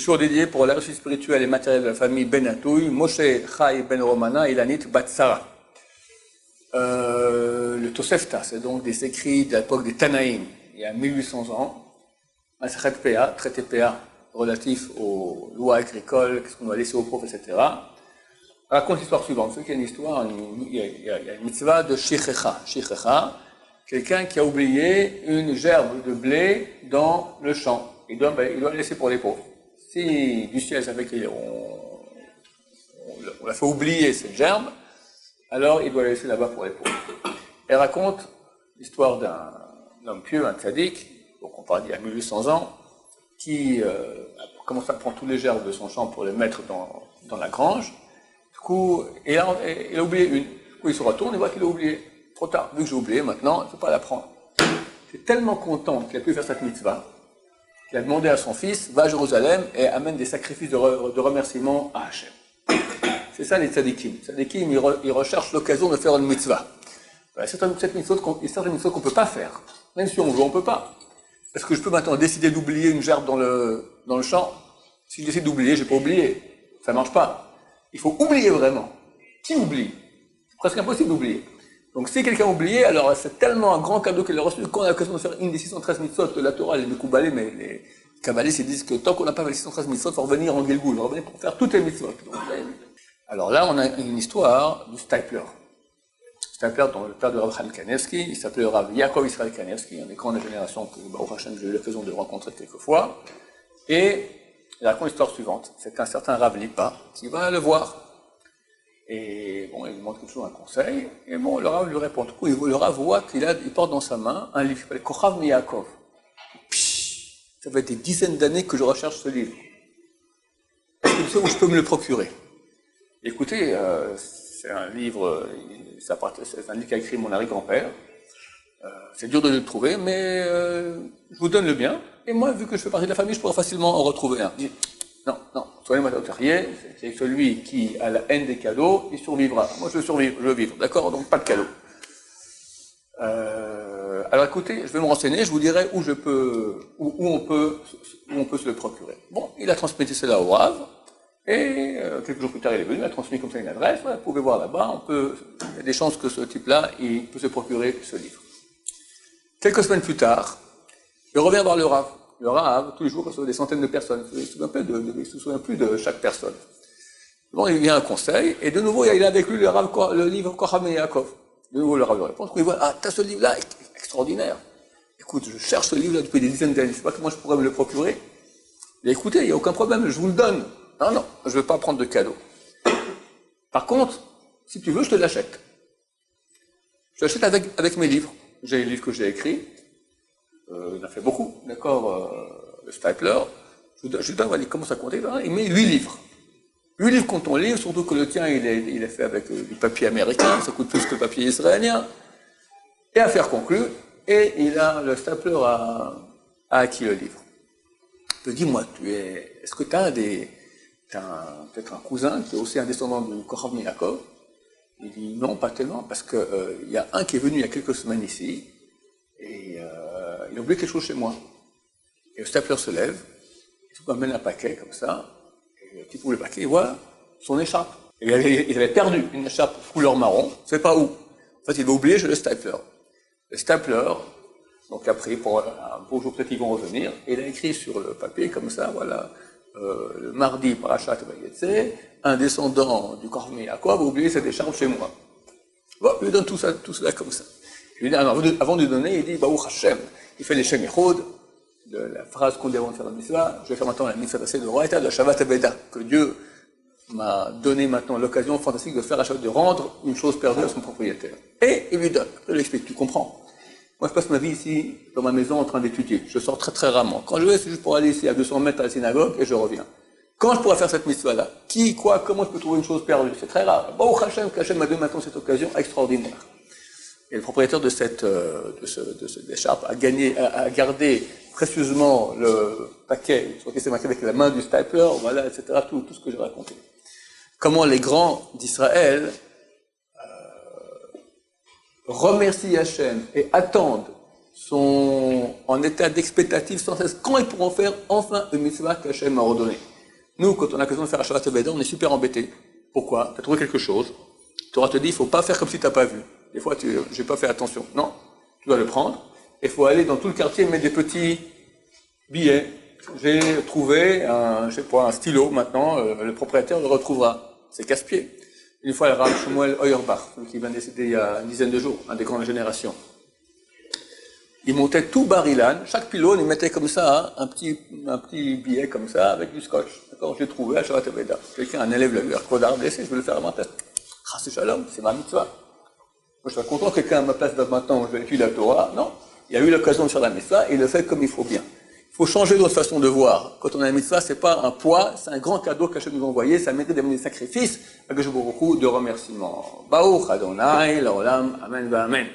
jour dédié pour la réussite spirituelle et matérielle de la famille Ben Atouy, Moshe Chai Ben Romana Ilanit Bat Sarah. Le Tosefta, c'est donc des écrits de l'époque des Tanaïm, il y a 1800 ans. Masachet PA, traité PA, relatif aux lois agricoles, qu'est-ce qu'on doit laisser aux pauvres, etc. Raconte l'histoire suivante. Ceux qui ont une histoire, il y a une mitzvah de Shichecha. Shichecha, quelqu'un qui a oublié une gerbe de blé dans le champ. Il doit la laisser pour les pauvres. Si du ciel, ça fait qu'on l'a fait oublier cette gerbe, alors il doit la laisser là-bas pour les pauvres. Elle raconte l'histoire d'un homme pieux, un tzaddik, donc on parle d'il y a 1800 ans, qui commence à prendre tous les gerbes de son champ pour les mettre dans la grange. Du coup, il a oublié une. Du coup, il se retourne et voit qu'il a oublié. Trop tard, vu que j'ai oublié, maintenant, il ne peut pas la prendre. Il est tellement content qu'il a pu faire cette mitzvah, qu'il a demandé à son fils, va à Jérusalem et amène des sacrifices de remerciement à Hachem. C'est ça les tzadikim. Les tzadikim, ils recherchent l'occasion de faire une mitzvah. Il y a certaines mitzvot qu'on ne peut pas faire. Même si on veut, on ne peut pas. Est-ce que je peux maintenant décider d'oublier une gerbe dans le champ? Si je décide d'oublier, je n'ai pas oublié. Ça ne marche pas. Il faut oublier vraiment. Qui oublie? C'est presque impossible d'oublier. Donc si quelqu'un a oublié, alors c'est tellement un grand cadeau qu'il a reçu qu'on a l'occasion de faire une des 613 mitzvot de la Torah, les Mekoubalés, mais les Kabbalistes ils disent que tant qu'on n'a pas fait les 613 mitzvot, il faut revenir en Gilgoul, il faut revenir pour faire toutes les mitzvot. Donc, alors là, on a une histoire du Stapler. Stapler, dont le père de Rav Chaim Kanevsky, il s'appelait Rav Yaakov Israël Kanevsky, un des grandes générations que Baruch Hashem, j'ai eu l'occasion de rencontrer quelques fois. Et il raconte l'histoire suivante. C'est un certain Rav Lipa qui va le voir. Et bon, il lui demande quelque chose, un conseil, et bon, le Rav lui répond. Du coup, le Rav voit qu'il porte dans sa main un livre qui s'appelle Kochav Miyakov. Ça fait des dizaines d'années que je recherche ce livre. Est-ce que vous savez où je peux me le procurer? Écoutez, c'est un livre qu'a écrit mon arrière-grand-père. C'est dur de le trouver, mais je vous donne le bien. Et moi, vu que je fais partie de la famille, je pourrais facilement en retrouver un. Non, soyez matériel, c'est celui qui a la haine des cadeaux, il survivra. Moi, je veux vivre, d'accord? Donc, pas de cadeaux. Alors, écoutez, je vais me renseigner, je vous dirai où on peut se le procurer. Bon, il a transmis cela au Rav, et quelques jours plus tard, il est venu, il a transmis comme ça une adresse, vous pouvez voir là-bas, il y a des chances que ce type-là, il peut se procurer ce livre. Quelques semaines plus tard, il revient voir le Rav. Le Rav, tous les jours, reçoit des centaines de personnes. Il ne se souvient plus de chaque personne. Bon, il vient à un conseil, et de nouveau, il a avec lui le livre Kochav Miyakov. De nouveau, le Rav lui répond, il voit, t'as ce livre-là, extraordinaire. Écoute, je cherche ce livre-là depuis des dizaines d'années, je ne sais pas comment je pourrais me le procurer. Mais écoutez, il n'y a aucun problème, je vous le donne. Non, je ne veux pas prendre de cadeau. Par contre, si tu veux, je te l'achète. Je l'achète avec mes livres. J'ai les livres que j'ai écrits. Il en a fait beaucoup, d'accord, le Stapler. Je lui donne, il commence à compter, il met 8 livres. 8 livres contre ton livre, surtout que le tien, il est fait avec du papier américain, ça coûte plus que le papier israélien. Et affaire conclue, et le Stapler a acquis le livre. Je lui dis, moi, est-ce que tu as peut-être un cousin qui est aussi un descendant du Kochav Miyakov? Il dit, non, pas tellement, parce que il y a un qui est venu il y a quelques semaines ici, et il a oublié quelque chose chez moi. Et le Stapler se lève, il m'amène un paquet comme ça, et le petit ouvre le paquet, il voit son écharpe. Et il avait perdu une écharpe couleur marron, je ne sais pas où. En fait, il va oublier, le Stapler. Le Stapler, donc après, pour un beau jour peut-être qu'ils vont revenir, et il a écrit sur le papier comme ça, voilà, le mardi, Parashat Vayetze, un descendant du Kochav Miyakov va oublier cette écharpe chez moi. Bon, il lui donne tout cela comme ça. Avant de lui donner, il dit, Baruch Hashem, il fait les Shem Echod, de la phrase qu'on dit avant de faire la mitzvah, je vais faire maintenant la mitzvah passée de Roaita, de Shabbat Aveda, que Dieu m'a donné maintenant l'occasion fantastique de faire à Shabbat, de rendre une chose perdue à son propriétaire. Et il lui donne. Après, il lui explique, tu comprends. Moi, je passe ma vie ici, dans ma maison, en train d'étudier. Je sors très très rarement. Quand je vais, c'est juste pour aller ici à 200 mètres à la synagogue, et je reviens. Quand je pourrais faire cette mitzvah-là? Qui, quoi, comment je peux trouver une chose perdue? C'est très rare. Baruch Hashem, qu'Hashem m'a donné maintenant cette occasion extraordinaire. Et le propriétaire de cette écharpe a gardé précieusement le paquet, sur lequel c'est marqué avec la main du Stapler, voilà, etc., tout ce que j'ai raconté. Comment les grands d'Israël remercient Hachem et attendent, sont en état d'expectative sans cesse, quand ils pourront faire enfin une mitzvah qu'Hachem a ordonnée. Nous, quand on a l'occasion de faire Asherat Veda, on est super embêtés. Pourquoi? Tu as trouvé quelque chose. Torah te dit, il faut pas faire comme si tu n'as pas vu. Des fois, j'ai pas fait attention. Non, tu dois le prendre. Il faut aller dans tout le quartier mettre des petits billets. J'ai trouvé je sais pas, un stylo maintenant, le propriétaire le retrouvera. C'est casse-pied. Une fois, le Rav Shmuel Auerbach, qui vient de décéder il y a une dizaine de jours, un des grandes générations. Il montait tout Bar Ilan, chaque pylône, il mettait comme ça, un petit billet comme ça, avec du scotch. D'accord, je l'ai trouvé à Asherat Veda. Quelqu'un, un élève l'a vu, un blessé, je vais le faire à ma tête. C'est shalom, c'est ma mitzvah. Moi, je serais content que quelqu'un à ma place maintenant où je vais étudier la Torah. Non, il a eu l'occasion de faire la mitzvah et il le fait comme il faut bien. Il faut changer notre façon de voir. Quand on a la mitzvah, c'est pas un poids, c'est un grand cadeau qu'Hachem nous a envoyé, ça mérite d'amener des sacrifices, avec beaucoup de remerciements. Baruch Adonai, l'Olam, Amen, Amen.